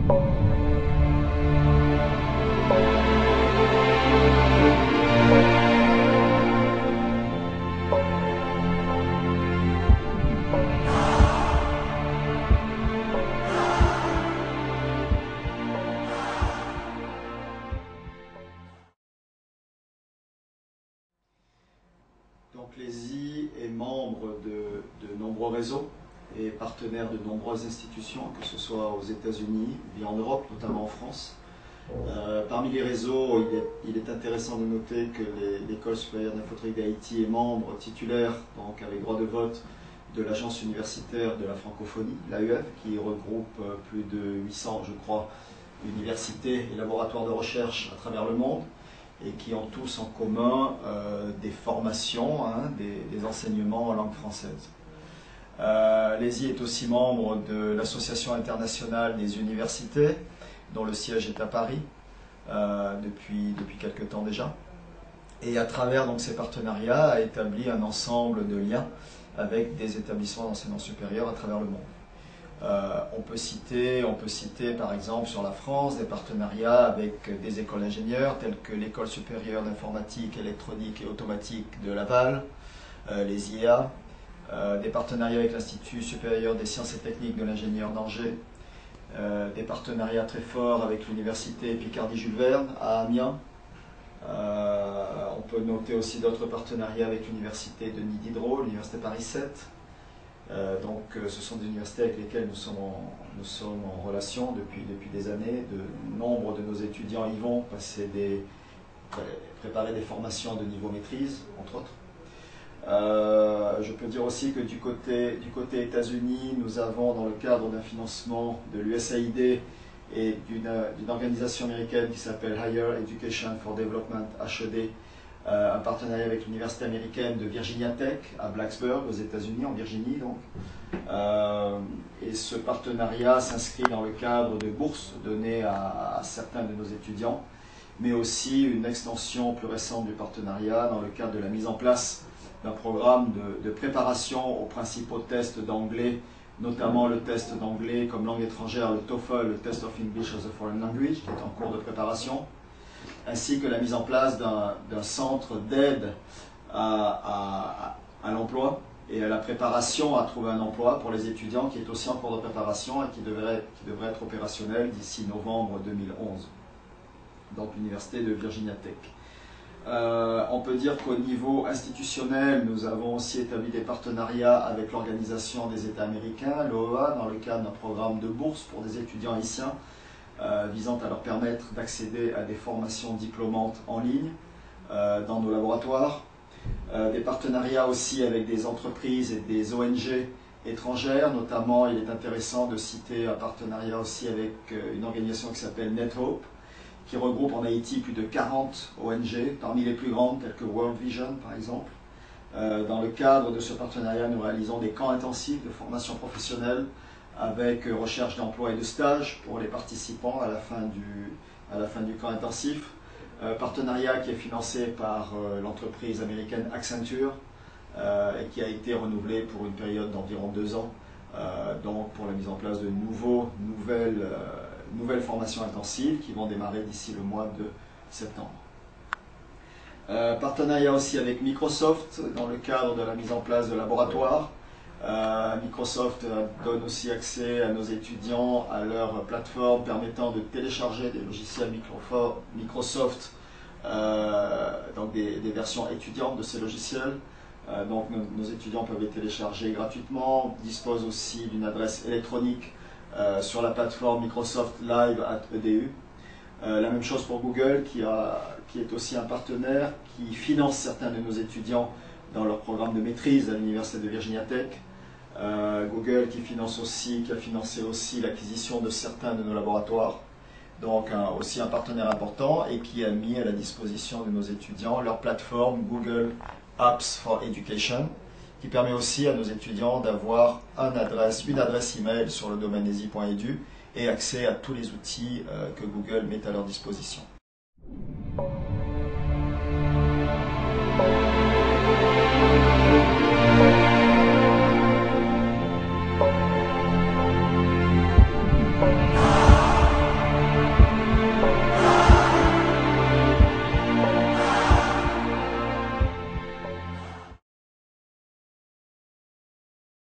Donc l'ESI est membre de nombreux réseaux et partenaire de nombreuses institutions, que ce soit aux États-Unis ou en Europe, notamment en France. Parmi les réseaux, il est intéressant de noter que l'École supérieure d'infotélécom d'Haïti est membre titulaire, donc avec droit de vote, de l'Agence universitaire de la francophonie, l'AUF, qui regroupe plus de 800, je crois, universités et laboratoires de recherche à travers le monde, et qui ont tous en commun des formations, des enseignements en langue française. L'ESI est aussi membre de l'Association internationale des universités, dont le siège est à Paris depuis quelque temps déjà. Et à travers donc, ces partenariats, a établi un ensemble de liens avec des établissements d'enseignement supérieur à travers le monde. On peut citer par exemple sur la France des partenariats avec des écoles d'ingénieurs telles que l'École supérieure d'informatique, électronique et automatique de Laval, les IEA, des partenariats avec l'Institut supérieur des sciences et techniques de l'ingénieur d'Angers, des partenariats très forts avec l'Université Picardie-Jules Verne à Amiens. On peut noter aussi d'autres partenariats avec l'Université Denis Diderot, l'Université Paris 7. Donc ce sont des universités avec lesquelles nous sommes en relation depuis des années. Nombre de nos étudiants y vont préparer des formations de niveau maîtrise, entre autres. Je peux dire aussi que du côté États-Unis, nous avons dans le cadre d'un financement de l'USAID et d'une organisation américaine qui s'appelle Higher Education for Development, HED, un partenariat avec l'université américaine de Virginia Tech à Blacksburg, aux États-Unis, en Virginie donc. Et ce partenariat s'inscrit dans le cadre de bourses données à certains de nos étudiants, mais aussi une extension plus récente du partenariat dans le cadre de la mise en place d'un programme de préparation aux principaux tests d'anglais, notamment le test d'anglais comme langue étrangère, le TOEFL, le Test of English as a Foreign Language, qui est en cours de préparation, ainsi que la mise en place d'un centre d'aide à l'emploi et à la préparation à trouver un emploi pour les étudiants, qui est aussi en cours de préparation et qui devrait être opérationnel d'ici novembre 2011. Donc l'université de Virginia Tech. On peut dire qu'au niveau institutionnel, nous avons aussi établi des partenariats avec l'Organisation des États américains, l'OEA, dans le cadre d'un programme de bourse pour des étudiants haïtiens, visant à leur permettre d'accéder à des formations diplômantes en ligne dans nos laboratoires. Des partenariats aussi avec des entreprises et des ONG étrangères, notamment il est intéressant de citer un partenariat aussi avec une organisation qui s'appelle NetHope, qui regroupe en Haïti plus de 40 ONG, parmi les plus grandes telles que World Vision par exemple. Dans le cadre de ce partenariat, nous réalisons des camps intensifs de formation professionnelle avec recherche d'emploi et de stage pour les participants à la fin du camp intensif. Partenariat qui est financé par l'entreprise américaine Accenture et qui a été renouvelé pour une période d'environ 2 ans, donc pour la mise en place de nouvelles formations intensives qui vont démarrer d'ici le mois de septembre. Partenariat aussi avec Microsoft dans le cadre de la mise en place de laboratoires. Microsoft donne aussi accès à nos étudiants à leur plateforme permettant de télécharger des logiciels Microsoft, donc des versions étudiantes de ces logiciels. Donc nos étudiants peuvent les télécharger gratuitement, disposent aussi d'une adresse électronique sur la plateforme Microsoft Live @edu. La même chose pour Google qui est aussi un partenaire qui finance certains de nos étudiants dans leur programme de maîtrise à l'Université de Virginia Tech. Google qui a financé aussi l'acquisition de certains de nos laboratoires, donc aussi un partenaire important, et qui a mis à la disposition de nos étudiants leur plateforme Google Apps for Education, qui permet aussi à nos étudiants d'avoir une adresse email sur le domaine esi.edu et accès à tous les outils que Google met à leur disposition.